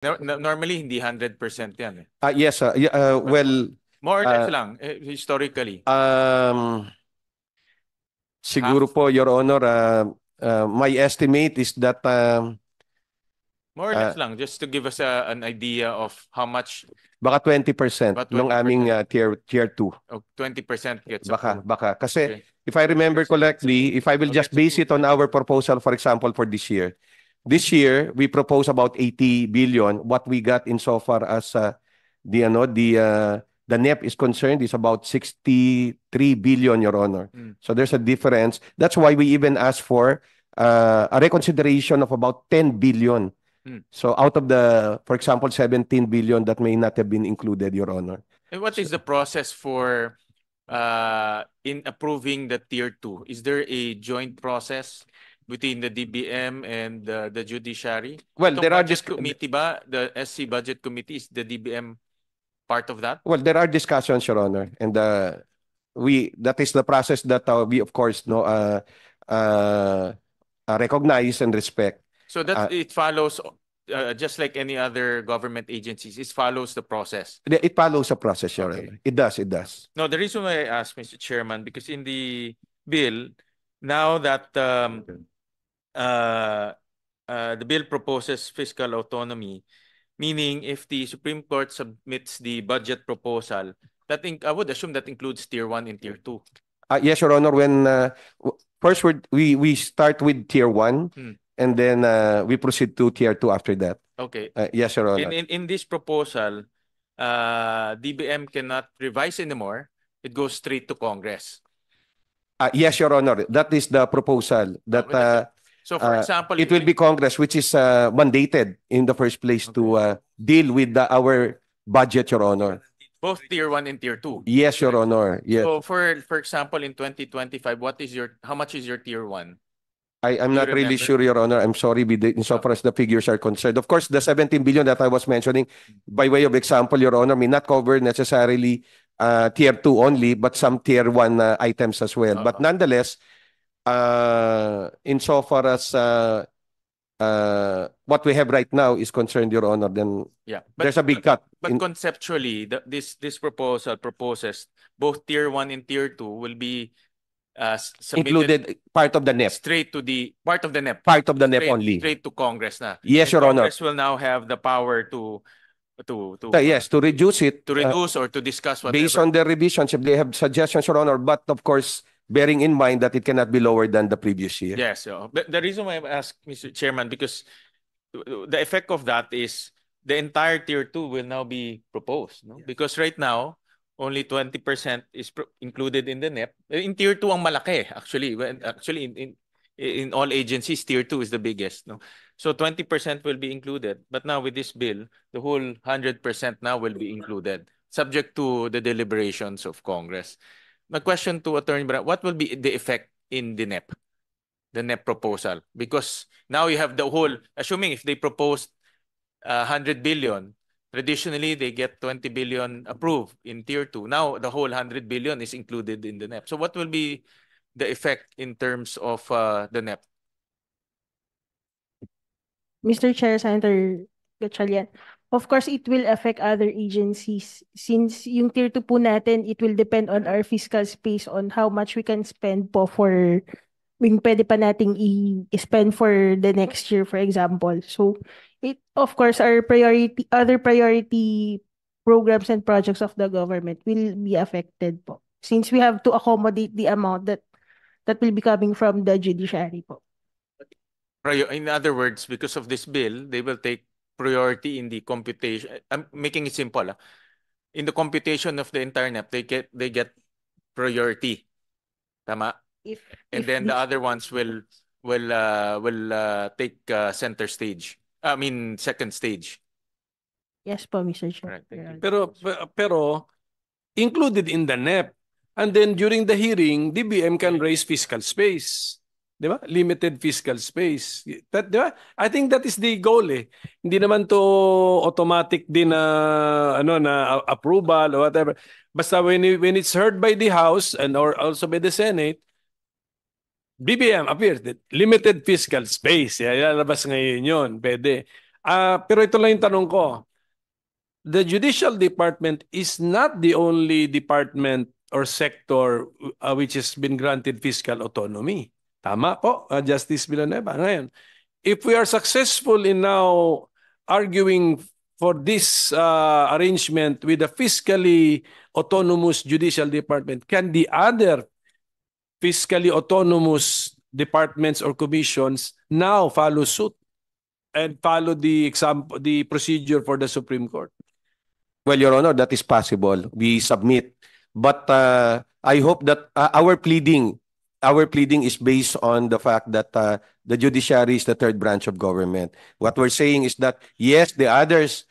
Normally, hindi 100% yan eh. Yes, well, More or less uh, lang, historically. um, siguro Half, po, Your Honor, my estimate is that more or less uh, lang, just to give us an idea of how much, baka 20% about ng aming 20%, tier 2. or 20% gets Baka, approved. baka. Kasi Okay. if I remember correctly, if I will just base it on our proposal, for example, for this year we propose about 80 billion. What we got in so far as the NEP is concerned is about 63 billion, Your Honor. Mm. So there's a difference. That's why we even asked for a reconsideration of about 10 billion. Mm. So out of the, for example, 17 billion that may not have been included, Your Honor. And what So, is the process for in approving the tier 2? Is there a joint process between the DBM and the judiciary? well, Itong budget committee ba, the SC budget committee, is the DBM part of that? there are discussions, Your Honor, and we that is the process that we of course uh, recognize and respect. So that Uh, it follows just like any other government agencies, it follows the process. it follows a process, Your Okay. Honor. It does. It does. No, the reason why I asked, Mr. Chairman, because in the bill, now that the bill proposes fiscal autonomy, meaning if the Supreme Court submits the budget proposal, I would assume that includes tier 1 and tier 2. Yes, Your Honor. When first we start with tier 1, and then we proceed to tier 2 after that. Okay. Yes, Your Honor. In this proposal, DBM cannot revise anymore. It goes straight to Congress. Yes, Your Honor. That is the proposal. So, for example, it will be Congress which is mandated in the first place to deal with our budget, Your Honor. Both tier 1 and tier 2. Yes, Your Honor. Yes. So, for example, in 2025, how much is your tier 1? I'm not really sure, Your Honor. I'm sorry insofar as the figures are concerned. Of course, the 17 billion that I was mentioning, by way of example, Your Honor, may not cover necessarily tier 2 only, but some tier 1 items as well. But nonetheless, insofar as what we have right now is concerned, Your Honor, then there's a big cut. But conceptually, this proposal proposes both tier 1 and tier 2 will be included part of the NEP. Straight to the part of the NEP. Part of the NEP only. Straight to Congress na. Yes, Your Honor. Congress will now have the power to yes, to reduce it. To reduce or to discuss whatever. Based on the revisions, if they have suggestions, Your Honor, but of course, bearing in mind that it cannot be lower than the previous year. Yes. But the reason why I asked, Mr. Chairman, because the effect of that is the entire tier 2 will now be proposed. No? Because right now, only 20% is included in the NEP. In tier 2 ang malaki, actually. Actually, in all agencies, tier 2 is the biggest. No? So 20% will be included. But now with this bill, the whole 100% now will be included, subject to the deliberations of Congress. My question to Attorney Brown, what will be the effect in the NEP? The NEP proposal? Because now you have the whole, assuming if they proposed 100 billion, traditionally they get 20 billion approved in tier 2. Now the whole 100 billion is included in the NEP. So what will be the effect in terms of the NEP? Mr. Chair, Senator Gatchalian, of course, it will affect other agencies. Since yung tier 2 po natin, it will depend on our fiscal space on how much we can spend po for yung pwede pa nating i-spend for the next year, for example. So, of course, other priority programs and projects of the government will be affected po. Since we have to accommodate the amount that will be coming from the judiciary po. In other words, because of this bill, they will take priority in the computation. I'm making it simple. In the computation of the entire NEP, they get priority. Tama? And then the other ones will take center stage. I mean second stage. Yes po, Mr. Chair. Right, pero included in the NEP, and then during the hearing, DBM can raise fiscal space. Di ba? Limited fiscal space. Di ba? I think that is the goal eh. Hindi naman to automatic din na approval or whatever. Basta when it's heard by the House and or also by the Senate, BBM appears that limited fiscal space. Lalabas ngayon yun. Pwede. Pero ito lang yung tanong ko. The Judicial Department is not the only department or sector which has been granted fiscal autonomy. Tama po, Justice Villanueva. Ngayon, if we are successful in now arguing for this arrangement with a fiscally autonomous Judicial Department, can the other fiscally autonomous departments or commissions now follow suit and follow the procedure for the Supreme Court? Well, Your Honor, that is possible. We submit. But I hope that our pleading is based on the fact that the judiciary is the third branch of government. What we're saying is that, yes, the others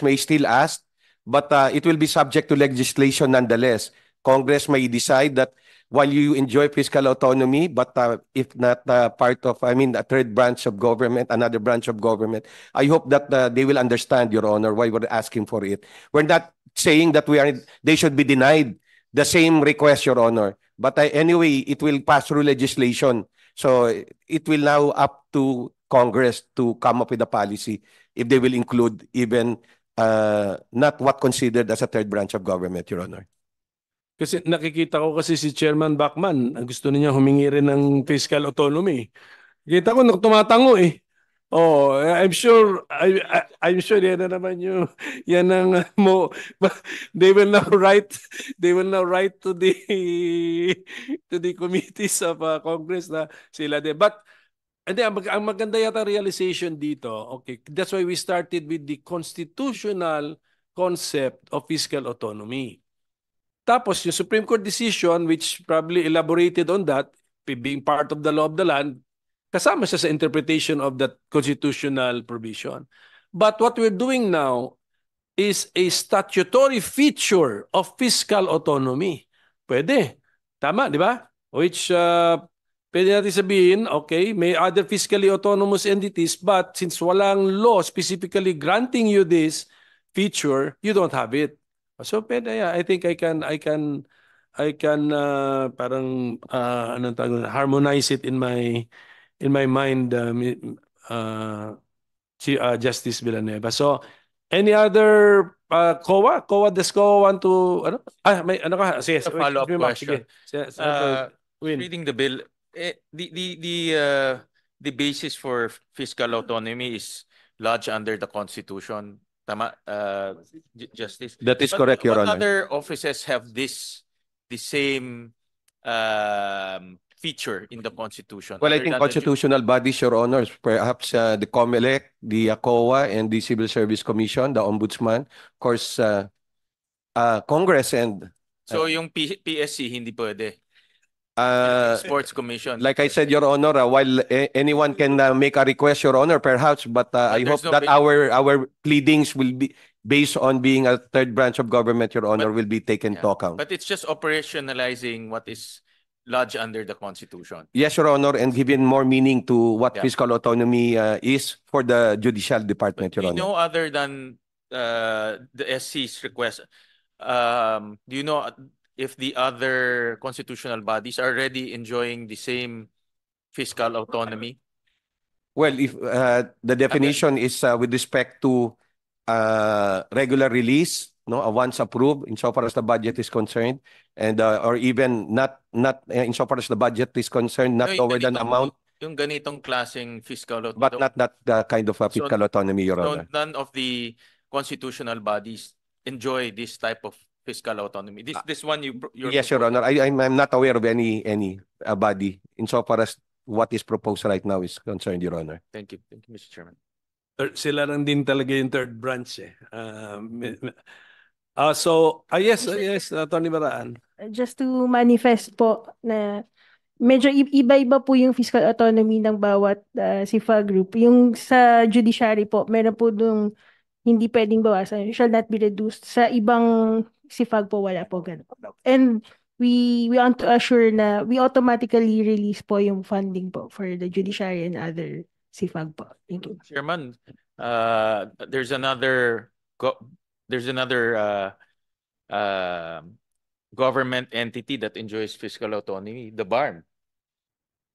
may still ask, but it will be subject to legislation nonetheless. Congress may decide that while you enjoy fiscal autonomy, but if not part of, a third branch of government, another branch of government, I hope that they will understand, Your Honor, why we're asking for it. We're not saying that they should be denied the same request, Your Honor. But anyway, it will pass through legislation. So it will now up to Congress to come up with a policy if they will include even not what considered as a third branch of government, Your Honor. Kasi nakikita ko kasi si Chairman Bachman, gusto niya humingi rin ng fiscal autonomy. Kita ko tumatango eh. Oh, I'm sure yan na naman yung yan ang they will now write to the committees of Congress na sila din. But ang maganda yata realization dito, okay, that's why we started with the constitutional concept of fiscal autonomy. Tapos yung Supreme Court decision, which probably elaborated on that, being part of the law of the land, kasama siya sa interpretation of that constitutional provision. But what we're doing now is a statutory feature of fiscal autonomy. Pwede. Tama, di ba? Which, pwede natin sabihin, okay, may other fiscally autonomous entities, but since walang law specifically granting you this feature, you don't have it. So pwede, yeah, I think I can parang anong tawag, harmonize it in my mind, Justice Villanueva. So any other COA? Does COA want to may ano ka? Sige, A follow-up question. Win. Reading the bill, the basis for fiscal autonomy is lodged under the Constitution. Tama, Justice? That is correct, Your What Honor. other offices have the same feature in the Constitution? Well, I other think than the constitutional bodies, Your Honors, perhaps the COMELEC, the COA, and the Civil Service Commission, the Ombudsman, of course, Congress and So yung PSC hindi pwede. Sports Commission. like I said, Your Honor, while anyone can make a request, Your Honor, perhaps, but I there's hope no that our pleadings will be based on being a third branch of government, Your Honor, will be taken Yeah. into account. But it's just operationalizing what is lodged under the Constitution. Yes, Your Honor, and giving more meaning to what Yeah. fiscal autonomy is for the judicial department, Do Your you Honor. know, other than the SC's request, do you know if the other constitutional bodies are already enjoying the same fiscal autonomy? Well, if the definition is with respect to regular release, no, once approved, insofar as the budget is concerned, and or even not insofar as the budget is concerned, not No, yung lower than ganitong- amount, Yung ganitong klaseng fiscal autonomy. but not that kind of fiscal autonomy, Your So Honor. none of the constitutional bodies enjoy this type of fiscal autonomy. This one you're Yes, Your proposing. Honor. I'm not aware of any body insofar as what is proposed right now is concerned, Your Honor. Thank you, Mr. Chairman. Sila lang din talaga yung third branch eh. Yes, Attorney Baraan. Just to manifest po na medyo iba-iba po yung fiscal autonomy ng bawat SIFA group. Yung sa judiciary po, meron po nung hindi pwedeng bawasan, shall not be reduced. Sa ibang SIFAG po, wala po ganun. And we want to assure na we automatically release po yung funding po for the judiciary and other SIFAG po. Thank you. Chairman, there's another government entity that enjoys fiscal autonomy, the BARM.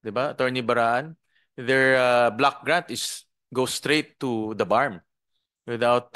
Diba? Attorney Baraan, their block grant is go straight to the BARM without